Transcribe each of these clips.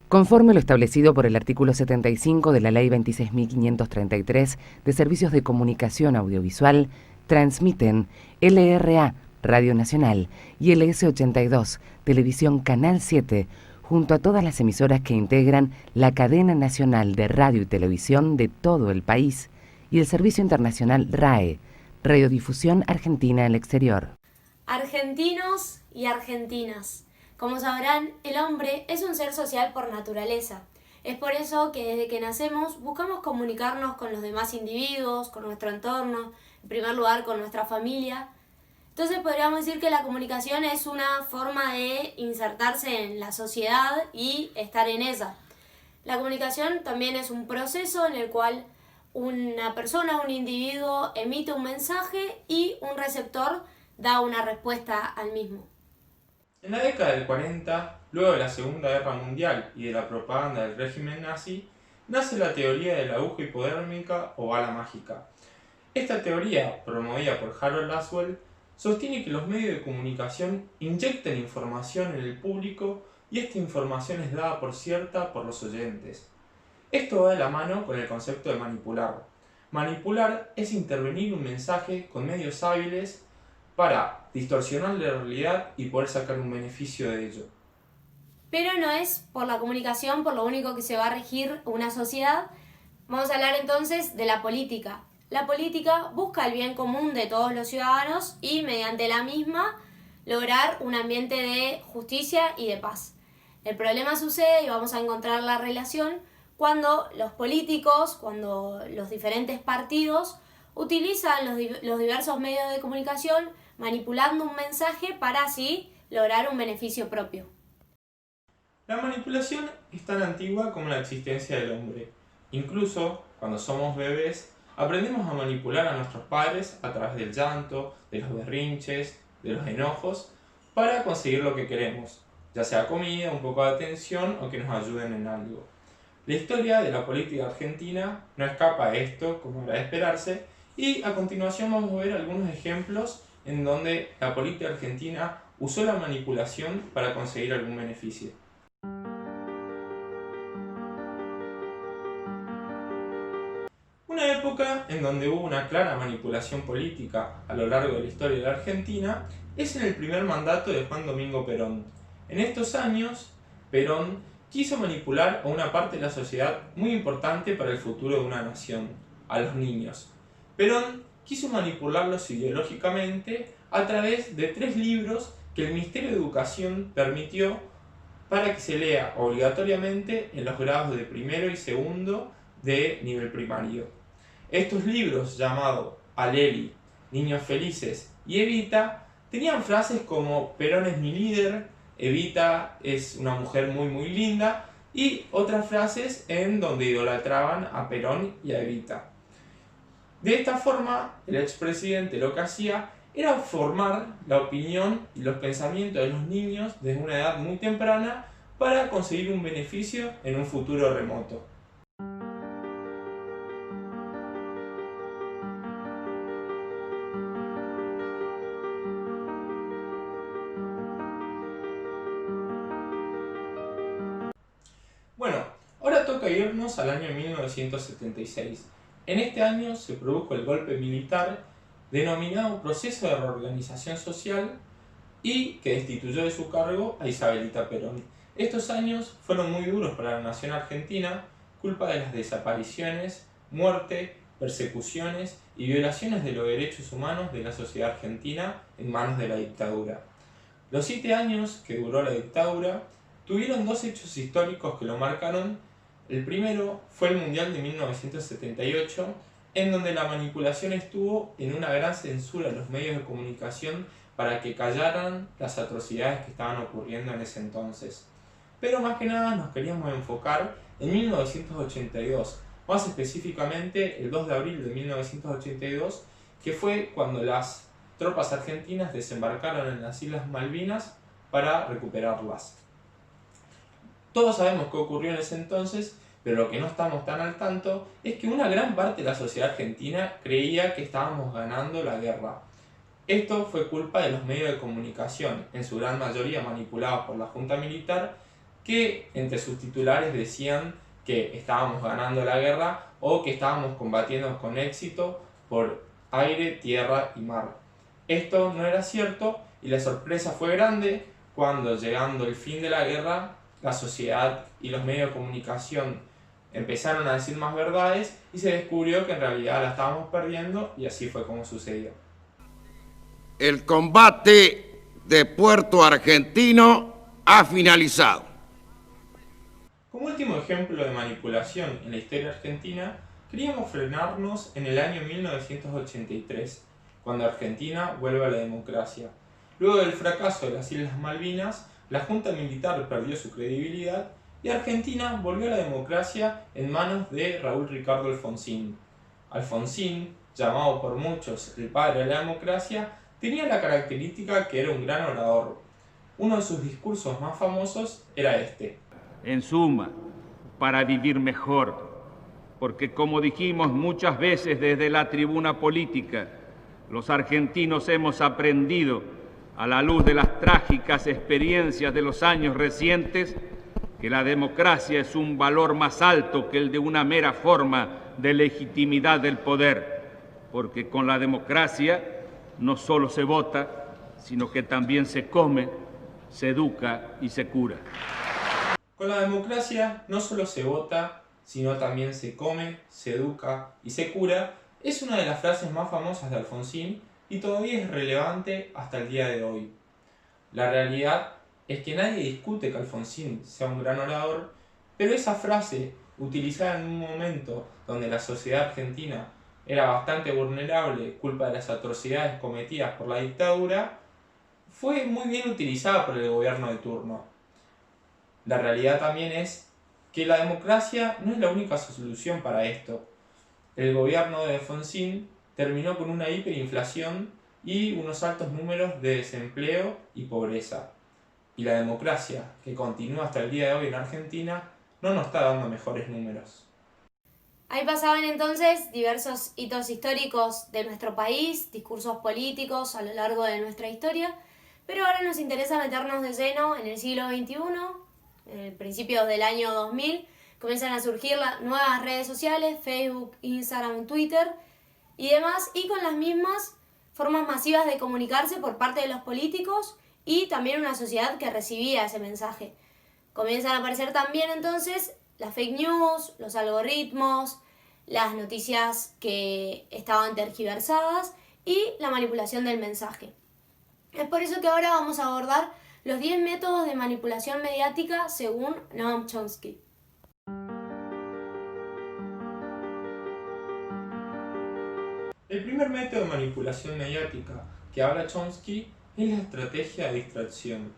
Conforme lo establecido por el artículo 75 de la Ley 26.533 de Servicios de Comunicación Audiovisual, transmiten LRA, Radio Nacional, y LS82, Televisión Canal 7, junto a todas las emisoras que integran la cadena nacional de radio y televisión de todo el país, y el Servicio Internacional RAE, Radiodifusión Argentina en el Exterior. Argentinos y argentinas. Como sabrán, el hombre es un ser social por naturaleza. Es por eso que desde que nacemos buscamos comunicarnos con los demás individuos, con nuestro entorno, en primer lugar con nuestra familia. Entonces podríamos decir que la comunicación es una forma de insertarse en la sociedad y estar en ella. La comunicación también es un proceso en el cual una persona, un individuo emite un mensaje y un receptor da una respuesta al mismo. En la década del 40, luego de la Segunda Guerra Mundial y de la propaganda del régimen nazi, nace la teoría de la aguja hipodérmica o bala mágica. Esta teoría, promovida por Harold Laswell, sostiene que los medios de comunicación inyectan información en el público y esta información es dada por cierta por los oyentes. Esto va de la mano con el concepto de manipular. Manipular es intervenir un mensaje con medios hábiles para distorsionar la realidad y poder sacar un beneficio de ello. Pero no es por la comunicación por lo único que se va a regir una sociedad. Vamos a hablar entonces de la política. La política busca el bien común de todos los ciudadanos y mediante la misma lograr un ambiente de justicia y de paz. El problema sucede, y vamos a encontrar la relación, cuando los políticos, cuando los diferentes partidos utilizan los diversos medios de comunicación manipulando un mensaje para así lograr un beneficio propio. La manipulación es tan antigua como la existencia del hombre. Incluso cuando somos bebés, aprendemos a manipular a nuestros padres a través del llanto, de los berrinches, de los enojos, para conseguir lo que queremos, ya sea comida, un poco de atención o que nos ayuden en algo. La historia de la política argentina no escapa a esto, como era de esperarse, y a continuación vamos a ver algunos ejemplos en donde la política argentina usó la manipulación para conseguir algún beneficio. Una época en donde hubo una clara manipulación política a lo largo de la historia de la Argentina es en el primer mandato de Juan Domingo Perón. En estos años, Perón quiso manipular a una parte de la sociedad muy importante para el futuro de una nación, a los niños. Perón quiso manipularlos ideológicamente a través de 3 libros que el Ministerio de Educación permitió para que se lea obligatoriamente en los grados de primero y segundo de nivel primario. Estos libros, llamados Aleli, Niños Felices y Evita, tenían frases como Perón es mi líder, Evita es una mujer muy muy linda y otras frases en donde idolatraban a Perón y a Evita. De esta forma, el expresidente lo que hacía era formar la opinión y los pensamientos de los niños desde una edad muy temprana para conseguir un beneficio en un futuro remoto. Bueno, ahora toca irnos al año 1976. En este año se produjo el golpe militar denominado Proceso de Reorganización Social y que destituyó de su cargo a Isabelita Perón. Estos años fueron muy duros para la nación argentina, culpa de las desapariciones, muerte, persecuciones y violaciones de los derechos humanos de la sociedad argentina en manos de la dictadura. Los 7 años que duró la dictadura tuvieron 2 hechos históricos que lo marcaron. El primero fue el Mundial de 1978, en donde la manipulación estuvo en una gran censura de los medios de comunicación para que callaran las atrocidades que estaban ocurriendo en ese entonces. Pero más que nada nos queríamos enfocar en 1982, más específicamente el 2 de abril de 1982, que fue cuando las tropas argentinas desembarcaron en las Islas Malvinas para recuperarlas. Todos sabemos qué ocurrió en ese entonces, pero lo que no estamos tan al tanto es que una gran parte de la sociedad argentina creía que estábamos ganando la guerra. Esto fue culpa de los medios de comunicación, en su gran mayoría manipulados por la Junta Militar, que entre sus titulares decían que estábamos ganando la guerra o que estábamos combatiendo con éxito por aire, tierra y mar. Esto no era cierto y la sorpresa fue grande cuando, llegando el fin de la guerra, la sociedad y los medios de comunicación empezaron a decir más verdades y se descubrió que en realidad la estábamos perdiendo, y así fue como sucedió. El combate de Puerto Argentino ha finalizado. Como último ejemplo de manipulación en la historia argentina, queríamos frenarnos en el año 1983, cuando Argentina vuelve a la democracia. Luego del fracaso de las Islas Malvinas, la Junta Militar perdió su credibilidad y Argentina volvió a la democracia en manos de Raúl Ricardo Alfonsín. Alfonsín, llamado por muchos el padre de la democracia, tenía la característica que era un gran orador. Uno de sus discursos más famosos era este: en suma, para vivir mejor, porque como dijimos muchas veces desde la tribuna política, los argentinos hemos aprendido, a la luz de las trágicas experiencias de los años recientes, que la democracia es un valor más alto que el de una mera forma de legitimidad del poder, porque con la democracia no solo se vota, sino que también se come, se educa y se cura. Con la democracia no solo se vota, sino también se come, se educa y se cura, es una de las frases más famosas de Alfonsín y todavía es relevante hasta el día de hoy. La realidad es que nadie discute que Alfonsín sea un gran orador, pero esa frase, utilizada en un momento donde la sociedad argentina era bastante vulnerable, culpa de las atrocidades cometidas por la dictadura, fue muy bien utilizada por el gobierno de turno. La realidad también es que la democracia no es la única solución para esto. El gobierno de Alfonsín terminó con una hiperinflación y unos altos números de desempleo y pobreza. Y la democracia, que continúa hasta el día de hoy en Argentina, no nos está dando mejores números. Ahí pasaban entonces diversos hitos históricos de nuestro país, discursos políticos a lo largo de nuestra historia, pero ahora nos interesa meternos de lleno en el siglo XXI, en principios del año 2000, comienzan a surgir las nuevas redes sociales, Facebook, Instagram, Twitter y demás, y con las mismas formas masivas de comunicarse por parte de los políticos y también una sociedad que recibía ese mensaje. Comienzan a aparecer también entonces las fake news, los algoritmos, las noticias que estaban tergiversadas y la manipulación del mensaje. Es por eso que ahora vamos a abordar los 10 métodos de manipulación mediática según Noam Chomsky. El primer método de manipulación mediática que habla Chomsky es la estrategia de distracción.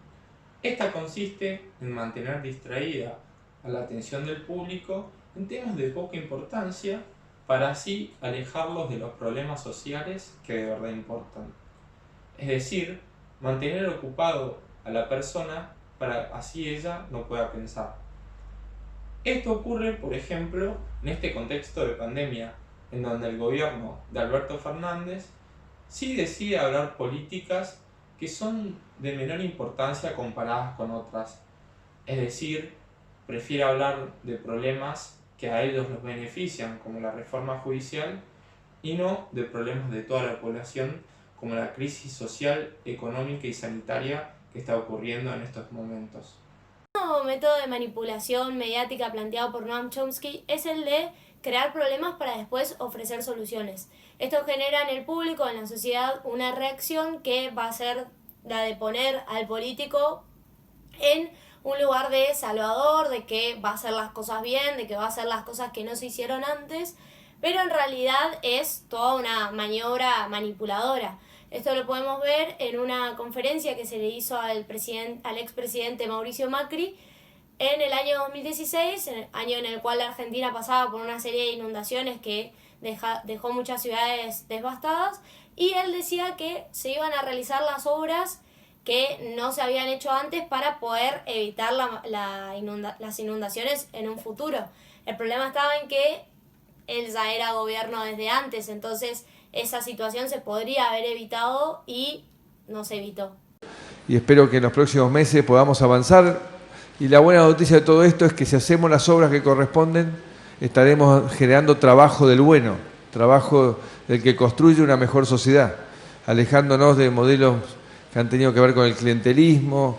Esta consiste en mantener distraída a la atención del público en temas de poca importancia para así alejarlos de los problemas sociales que de verdad importan. Es decir, mantener ocupado a la persona para así ella no pueda pensar. Esto ocurre, por ejemplo, en este contexto de pandemia, en donde el gobierno de Alberto Fernández sí decide hablar políticas que son de menor importancia comparadas con otras. Es decir, prefiere hablar de problemas que a ellos los benefician, como la reforma judicial, y no de problemas de toda la población, como la crisis social, económica y sanitaria que está ocurriendo en estos momentos. Un nuevo método de manipulación mediática planteado por Noam Chomsky es el de crear problemas para después ofrecer soluciones. Esto genera en el público, en la sociedad, una reacción que va a ser la de poner al político en un lugar de salvador, de que va a hacer las cosas bien, de que va a hacer las cosas que no se hicieron antes, pero en realidad es toda una maniobra manipuladora. Esto lo podemos ver en una conferencia que se le hizo al expresidente Mauricio Macri en el año 2016, año en el cual la Argentina pasaba por una serie de inundaciones que dejó muchas ciudades devastadas, y él decía que se iban a realizar las obras que no se habían hecho antes para poder evitar las inundaciones en un futuro. El problema estaba en que él ya era gobierno desde antes, entonces esa situación se podría haber evitado y no se evitó. Y espero que en los próximos meses podamos avanzar Y la buena noticia de todo esto es que si hacemos las obras que corresponden, estaremos generando trabajo del bueno, trabajo del que construye una mejor sociedad, alejándonos de modelos que han tenido que ver con el clientelismo,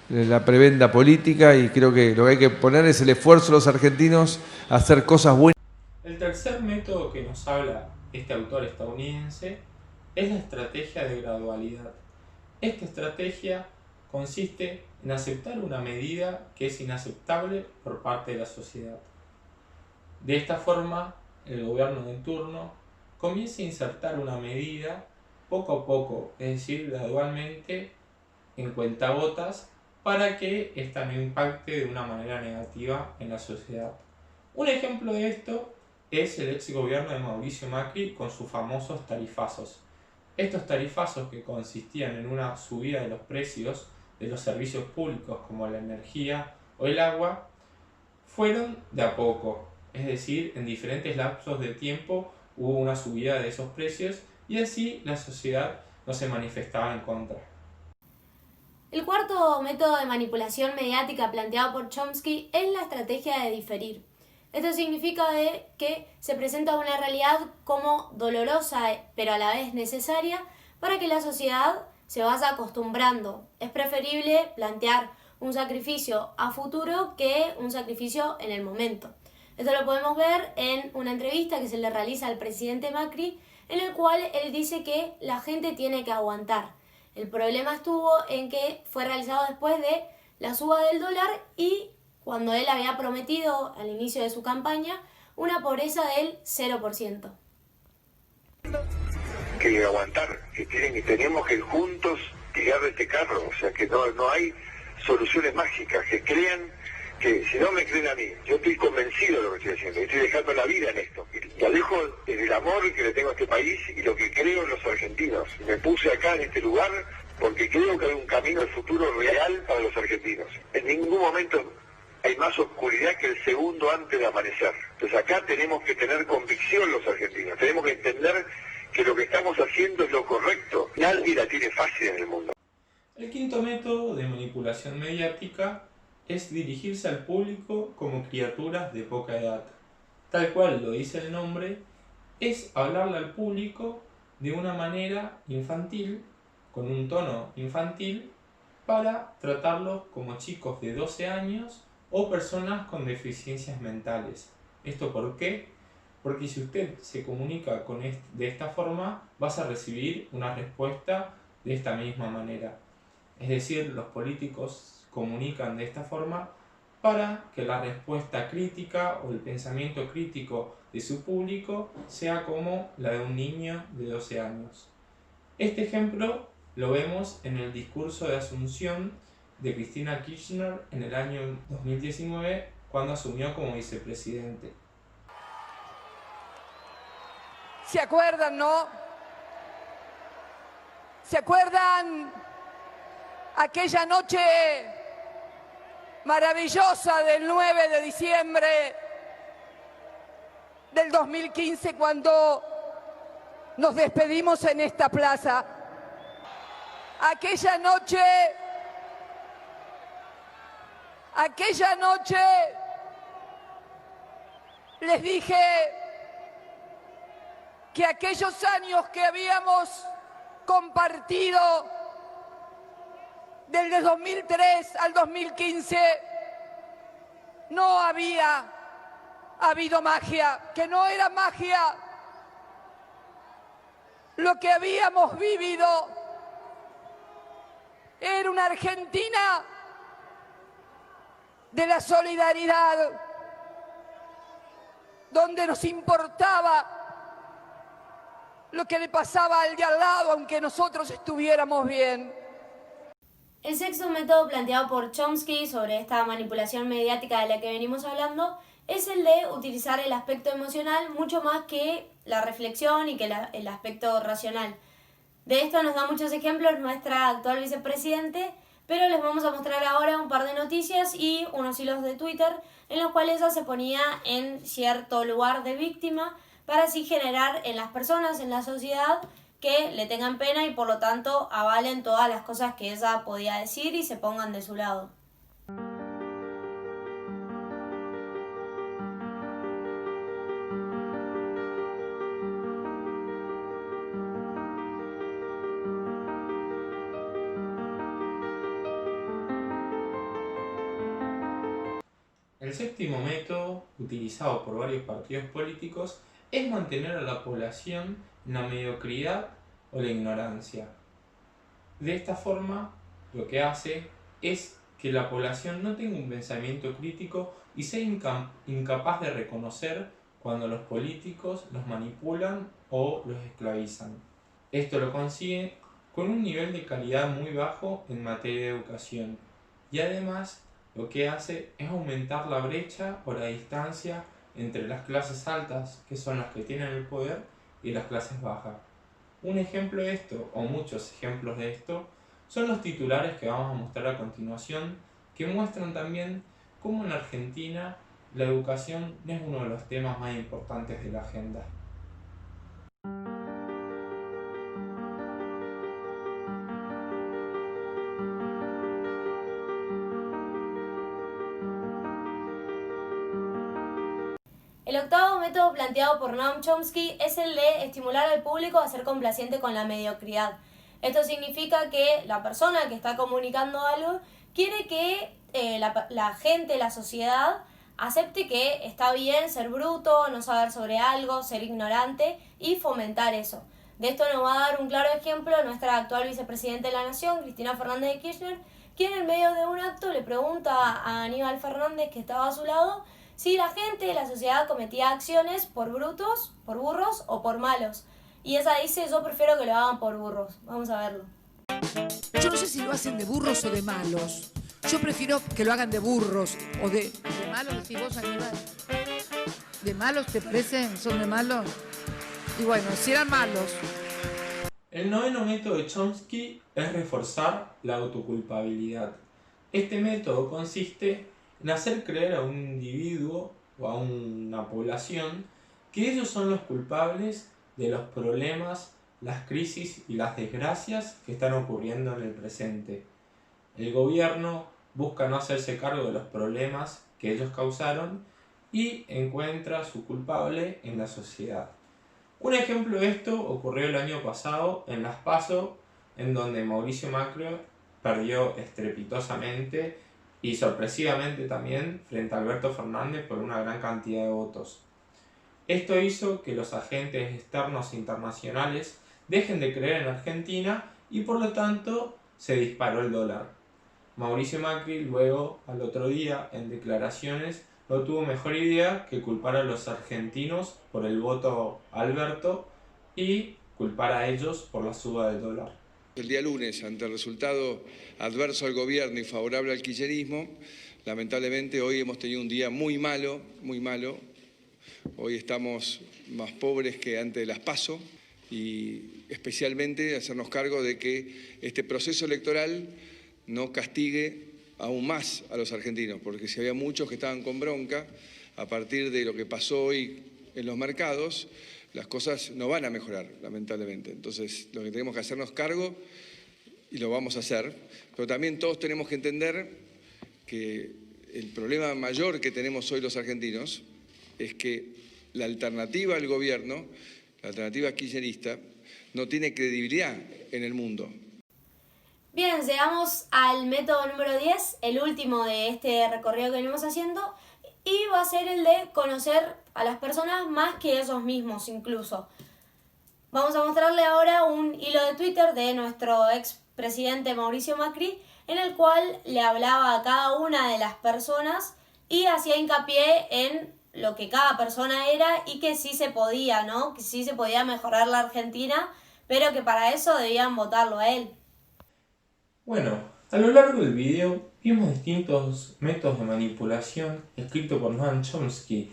la prebenda política, y creo que lo que hay que poner es el esfuerzo de los argentinos a hacer cosas buenas. El tercer método que nos habla este autor estadounidense es la estrategia de gradualidad. Esta estrategia consiste en aceptar una medida que es inaceptable por parte de la sociedad. De esta forma, el gobierno de turno comienza a insertar una medida poco a poco, es decir, gradualmente, en cuentagotas, para que ésta no impacte de una manera negativa en la sociedad. Un ejemplo de esto es el ex gobierno de Mauricio Macri con sus famosos tarifazos. Estos tarifazos, que consistían en una subida de los precios de los servicios públicos como la energía o el agua, fueron de a poco, es decir, en diferentes lapsos de tiempo hubo una subida de esos precios y así la sociedad no se manifestaba en contra. El cuarto método de manipulación mediática planteado por Chomsky es la estrategia de diferir. Esto significa que se presenta una realidad como dolorosa pero a la vez necesaria para que la sociedad se vaya acostumbrando. Es preferible plantear un sacrificio a futuro que un sacrificio en el momento. Esto lo podemos ver en una entrevista que se le realiza al presidente Macri, en el cual él dice que la gente tiene que aguantar. El problema estuvo en que fue realizado después de la suba del dólar y cuando él había prometido al inicio de su campaña una pobreza del 0%. Que aguantar, que tenemos que juntos tirar de este carro, o sea que no hay soluciones mágicas, que crean, que si no me creen a mí, yo estoy convencido de lo que estoy haciendo, estoy dejando la vida en esto, lo alejo del amor que le tengo a este país y lo que creo en los argentinos. Me puse acá en este lugar porque creo que hay un camino al futuro real para los argentinos. En ningún momento hay más oscuridad que el segundo antes de amanecer. Entonces acá tenemos que tener convicción los argentinos, tenemos que entender que lo que estamos haciendo es lo correcto. Nadie la tiene fácil en el mundo. El quinto método de manipulación mediática es dirigirse al público como criaturas de poca edad. Tal cual lo dice el nombre, es hablarle al público de una manera infantil, con un tono infantil, para tratarlos como chicos de 12 años o personas con deficiencias mentales. ¿Esto por qué? Porque si usted se comunica de esta forma, vas a recibir una respuesta de esta misma manera. Es decir, los políticos comunican de esta forma para que la respuesta crítica o el pensamiento crítico de su público sea como la de un niño de 12 años. Este ejemplo lo vemos en el discurso de Asunción de Cristina Kirchner en el año 2019, cuando asumió como vicepresidente. ¿Se acuerdan, no? ¿Se acuerdan aquella noche maravillosa del 9 de diciembre del 2015 cuando nos despedimos en esta plaza? Aquella noche les dije que aquellos años que habíamos compartido desde 2003 al 2015 no había habido magia, que no era magia lo que habíamos vivido. Era una Argentina de la solidaridad, donde nos importaba lo que le pasaba al de al lado, aunque nosotros estuviéramos bien. El sexto método planteado por Chomsky sobre esta manipulación mediática de la que venimos hablando es el de utilizar el aspecto emocional mucho más que la reflexión y que el aspecto racional. De esto nos da muchos ejemplos nuestra actual vicepresidente, pero les vamos a mostrar ahora un par de noticias y unos hilos de Twitter en los cuales ella se ponía en cierto lugar de víctima para así generar en las personas, en la sociedad, que le tengan pena y por lo tanto avalen todas las cosas que ella podía decir y se pongan de su lado. El séptimo método, utilizado por varios partidos políticos, es mantener a la población en la mediocridad o la ignorancia. De esta forma, lo que hace es que la población no tenga un pensamiento crítico y sea incapaz de reconocer cuando los políticos los manipulan o los esclavizan. Esto lo consigue con un nivel de calidad muy bajo en materia de educación y además lo que hace es aumentar la brecha o la distancia entre las clases altas, que son las que tienen el poder, y las clases bajas. Un ejemplo de esto, o muchos ejemplos de esto, son los titulares que vamos a mostrar a continuación, que muestran también cómo en Argentina la educación no es uno de los temas más importantes de la agenda. El octavo método planteado por Noam Chomsky es el de estimular al público a ser complaciente con la mediocridad. Esto significa que la persona que está comunicando algo quiere que la gente, la sociedad, acepte que está bien ser bruto, no saber sobre algo, ser ignorante y fomentar eso. De esto nos va a dar un claro ejemplo nuestra actual vicepresidenta de la Nación, Cristina Fernández de Kirchner, quien en medio de un acto le pregunta a Aníbal Fernández, que estaba a su lado, si la gente, la sociedad cometía acciones por brutos, por burros o por malos. Y ella dice, yo prefiero que lo hagan por burros. Vamos a verlo. Yo no sé si lo hacen de burros o de malos. Yo prefiero que lo hagan de burros o de... ¿De malos decís vos, Aníbal? ¿De malos te parecen? ¿Son de malos? Y bueno, si eran malos. El noveno método de Chomsky es reforzar la autoculpabilidad. Este método consiste en hacer creer a un individuo o a una población que ellos son los culpables de los problemas, las crisis y las desgracias que están ocurriendo en el presente. El gobierno busca no hacerse cargo de los problemas que ellos causaron y encuentra su culpable en la sociedad. Un ejemplo de esto ocurrió el año pasado en las PASO, en donde Mauricio Macri perdió estrepitosamente y sorpresivamente también frente a Alberto Fernández por una gran cantidad de votos. Esto hizo que los agentes externos e internacionales dejen de creer en Argentina y por lo tanto se disparó el dólar. Mauricio Macri luego, al otro día, en declaraciones, no tuvo mejor idea que culpar a los argentinos por el voto a Alberto y culpar a ellos por la suba del dólar. El día lunes, ante el resultado adverso al gobierno y favorable al kirchnerismo, lamentablemente hoy hemos tenido un día muy malo, muy malo. Hoy estamos más pobres que antes de las PASO y especialmente hacernos cargo de que este proceso electoral no castigue aún más a los argentinos, porque si había muchos que estaban con bronca, a partir de lo que pasó hoy en los mercados, las cosas no van a mejorar, lamentablemente. Entonces, lo que tenemos que hacernos cargo, y lo vamos a hacer, pero también todos tenemos que entender que el problema mayor que tenemos hoy los argentinos es que la alternativa al gobierno, la alternativa kirchnerista, no tiene credibilidad en el mundo. Bien, llegamos al método número 10, el último de este recorrido que venimos haciendo, y va a ser el de conocer a las personas más que ellos mismos incluso. Vamos a mostrarle ahora un hilo de Twitter de nuestro expresidente Mauricio Macri, en el cual le hablaba a cada una de las personas y hacía hincapié en lo que cada persona era y que sí se podía, ¿no? Que sí se podía mejorar la Argentina, pero que para eso debían votarlo a él. Bueno, a lo largo del video vimos distintos métodos de manipulación escritos por Noam Chomsky.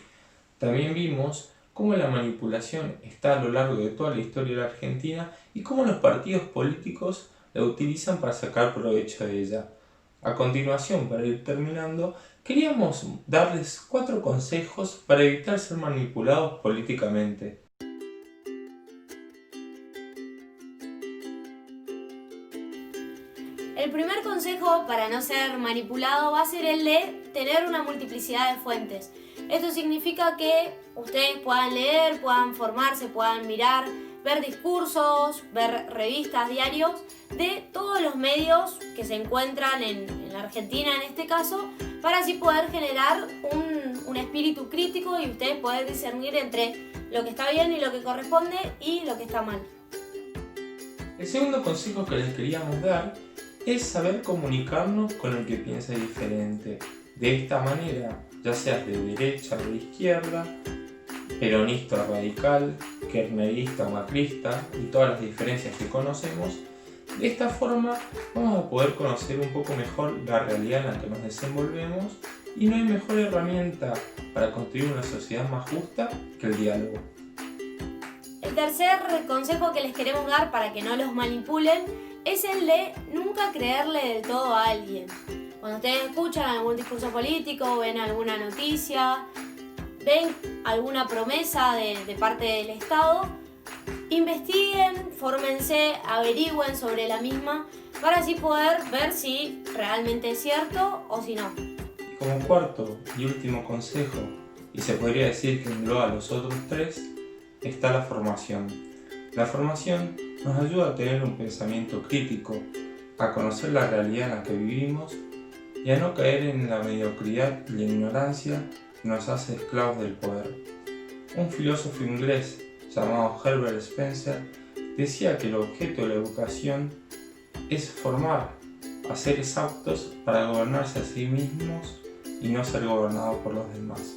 También vimos cómo la manipulación está a lo largo de toda la historia de la Argentina y cómo los partidos políticos la utilizan para sacar provecho de ella. A continuación, para ir terminando, queríamos darles 4 consejos para evitar ser manipulados políticamente. El primer consejo para no ser manipulado va a ser el de tener una multiplicidad de fuentes. Esto significa que ustedes puedan leer, puedan formarse, puedan mirar, ver discursos, ver revistas, diarios de todos los medios que se encuentran en la Argentina en este caso, para así poder generar un espíritu crítico y ustedes poder discernir entre lo que está bien y lo que corresponde y lo que está mal. El segundo consejo que les queríamos dar es saber comunicarnos con el que piensa diferente. De esta manera, ya seas de derecha o de izquierda, peronista o radical, kirchnerista o macrista y todas las diferencias que conocemos, de esta forma vamos a poder conocer un poco mejor la realidad en la que nos desenvolvemos y no hay mejor herramienta para construir una sociedad más justa que el diálogo. El tercer consejo que les queremos dar para que no los manipulen es el de nunca creerle del todo a alguien. Cuando ustedes escuchan algún discurso político, ven alguna noticia, ven alguna promesa de parte del Estado, investiguen, fórmense, averigüen sobre la misma para así poder ver si realmente es cierto o si no. Como cuarto y último consejo, y se podría decir que engloba los otros tres, está la formación. La formación nos ayuda a tener un pensamiento crítico, a conocer la realidad en la que vivimos y a no caer en la mediocridad y la ignorancia que nos hace esclavos del poder. Un filósofo inglés llamado Herbert Spencer decía que el objeto de la educación es formar a seres aptos para gobernarse a sí mismos y no ser gobernados por los demás.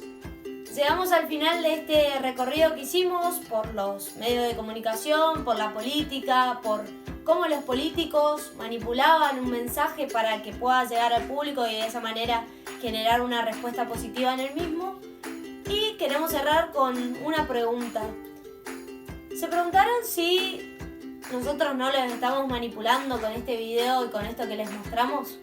Llegamos al final de este recorrido que hicimos por los medios de comunicación, por la política, por cómo los políticos manipulaban un mensaje para que pueda llegar al público y de esa manera generar una respuesta positiva en el mismo. Y queremos cerrar con una pregunta. ¿Se preguntaron si nosotros no los estamos manipulando con este video y con esto que les mostramos?